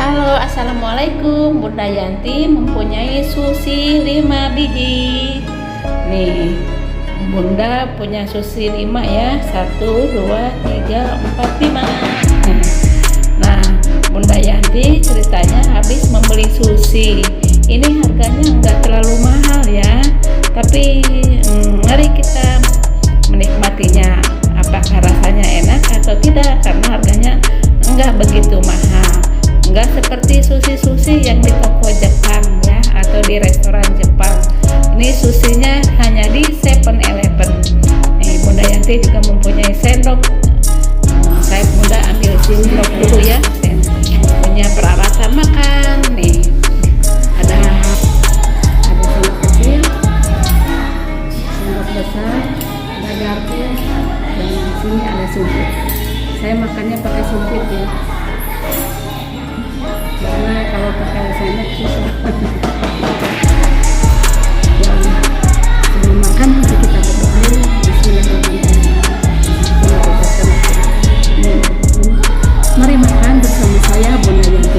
Halo, assalamualaikum. Bunda Yanti mempunyai sushi 5 biji. Nih, Bunda punya sushi 5 ya. 1, 2, 3, 4, 5. Nah, Bunda Yanti ceritanya habis membeli sushi. Ini harganya nggak terlalu mahal ya, tapi mari kita menikmatinya. Apakah rasanya enak atau tidak? Karena harganya nggak begitu mahal. Nggak seperti sushi yang di toko Jepang ya, atau di restoran Jepang. Ini sushinya hanya di 7-Eleven. Nih, Bunda Yanti juga mempunyai sendok. Saya Bunda ambil sendok dulu ya. Punya peralatan makan. Nih, ada sendok kecil, sendok besar, ada garpu, dan di sini ada sumpit. Saya makannya pakai sumpit ya, karena kalau pakai sendok susah. Dan sebelum makan mari kita berdoa dulu. Bismillahirrahmanirrahim. Mari makan bersama saya Bunda Yanti.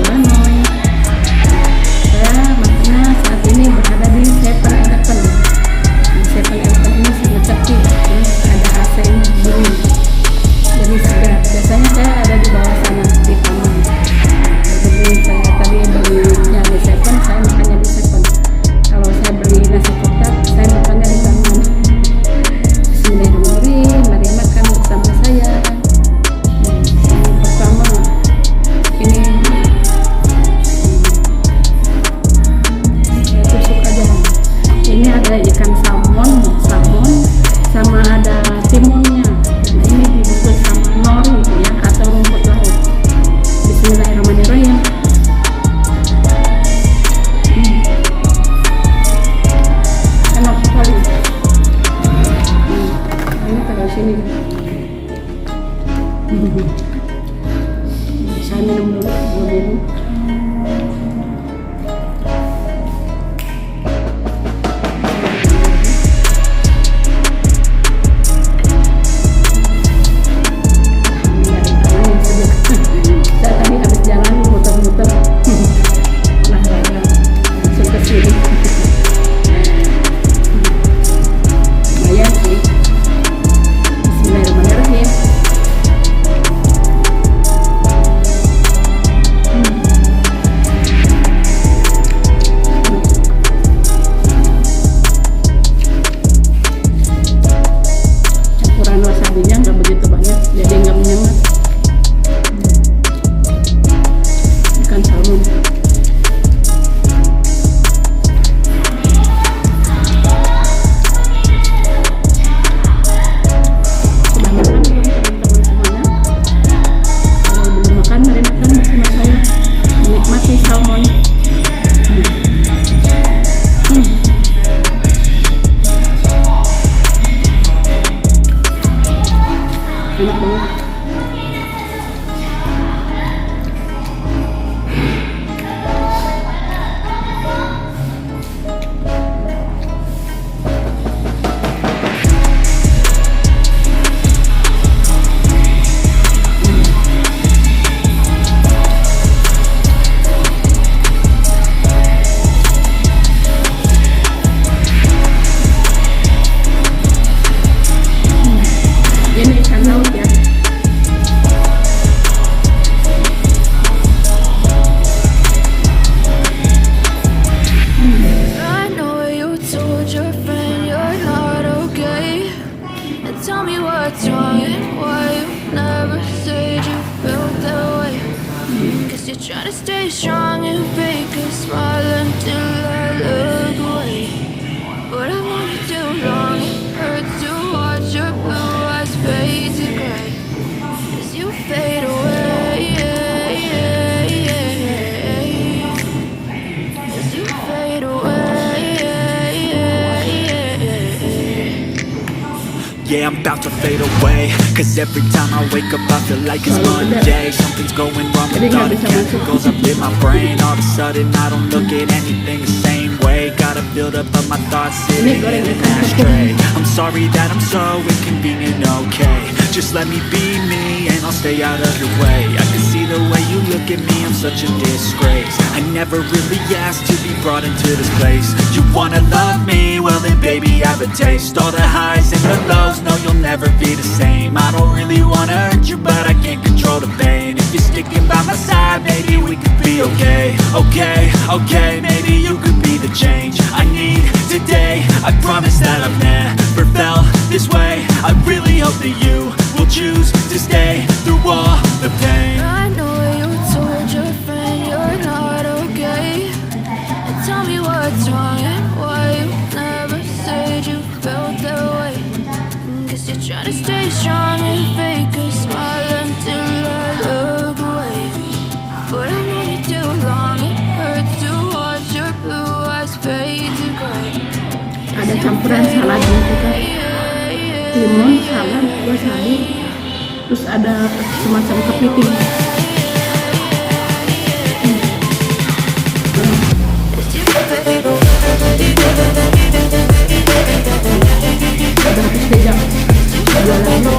Saya makannya saat ini berada di 7-Eleven. Di 7-Eleven ini sangat cantik. Ada AC dingin, jadi segar. Biasanya saya ada di bawah sana di taman. Jadi saya tadi belinya di 7, saya makannya di 7. Kalau saya beli nasi kotak, saya makannya di taman. Bismillahirrahmanirrahim. Mari makan bersama saya. Yang pertama ini saya tusuk aja. Ini ada ikan salmon sama ada timunnya. Dan ini dibungkus sama nori ya, atau rumput laut. Bismillahirrahmanirrahim. Enak sekali. Ini taruh sini. Saya minum dulu sebelum ini. Saya tadi habis jalan muter-muter, olahraga langsung ke sini. Lumayan sih. Bismillahirrahmanirrahim. Campuran wasabinya nggak begitu banyak, jadi nggak menyengat. Ikan salmon. Sudah makan belum teman-teman semuanya? Kalau belum makan, mari makan bersama saya. Menikmati salmon. Enak banget. Ini ikan laut ya. I know you told your friend you're not okay, and tell me what's wrong and why you never said you felt that way. Cause you're trying to stay strong and fake a smile until I look away. But I've known you too long, it hurts to watch your blue eyes fade to gray as you fade away. As you fade away. Yeah, I'm about to fade away. Cause every time I wake up I feel like it's Monday. Something's going wrong with all the chemicals up in my brain. All of a sudden I don't look at anything the same way. Gotta build up of my thoughts sitting in an ashtray. I'm sorry that I'm so inconvenient, okay. Just let me be me and I'll stay out of your way. I can see the way you look at me, I'm such a disgrace. I never really asked to be brought into this place. You wanna love me? Well then baby, I have a taste. All the highs and the lows, no you'll never be the same. I don't really wanna hurt you, but I can't control the pain. If you're sticking by my side, maybe we could be okay. Okay, maybe you could be the change I need today. I promise that I've never felt this way. I really hope that you will choose to stay through all the pain. I know you told your friend you're not okay, and tell me what's wrong and why you never said you felt that way. Guess you're trying to stay strong and fake a smile until I look away. But I know you too long, it hurts to watch your blue eyes fade to gray. Ada campuran saladnya juga, limon, salad, wasabi, terus ada semacam kepiting. Ada keseja jualannya.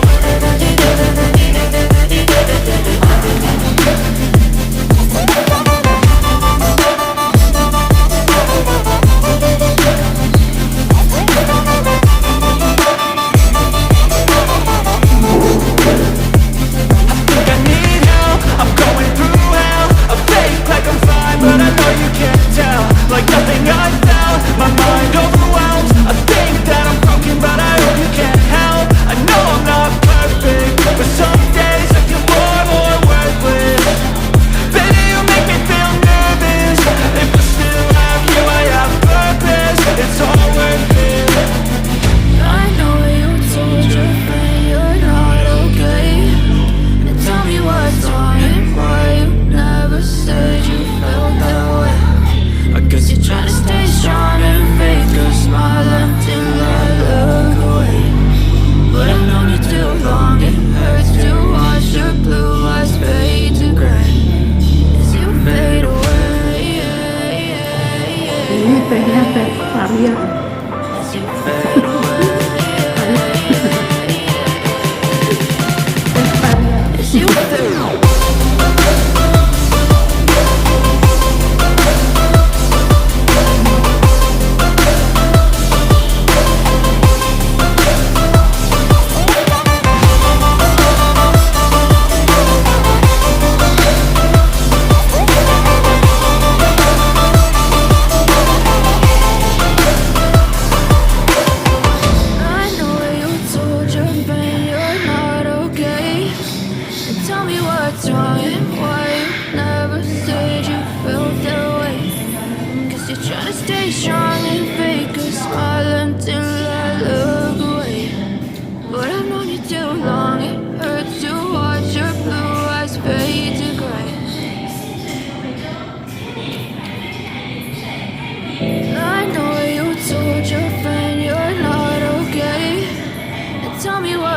Tehnya teh varian.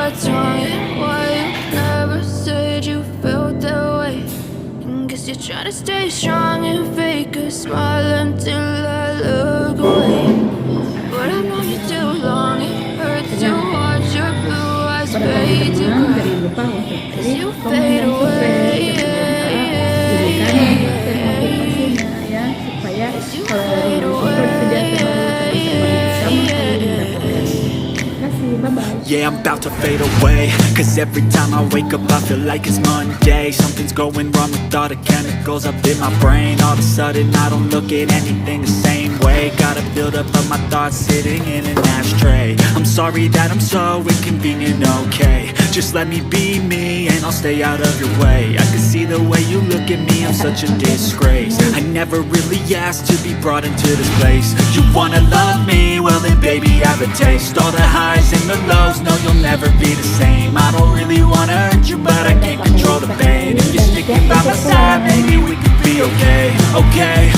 What's wrong and why you never said you felt that way? Guess you're trying to stay strong and fake a smile until I look away. But I've known you too long, it hurts to watch your blue eyes fade to gray. As you fade away. As you fade away. Yeah, I'm about to fade away, cause every time I wake up I feel like it's Monday. Something's going wrong with all the chemicals up in my brain. All of a sudden I don't look at anything the same way. Gotta build up of my thoughts sitting in an ashtray. I'm sorry that I'm so inconvenient, okay. Just let me be me and I'll stay out of your way. I can see the way you look at me, I'm such a disgrace. I never really asked to be brought into this place. You wanna love me? Well then baby, have a taste. All the highs and the lows, no you'll never be the same. I don't really wanna hurt you, but I can't control the pain. If you're sticking by my side, maybe we could be okay. Okay,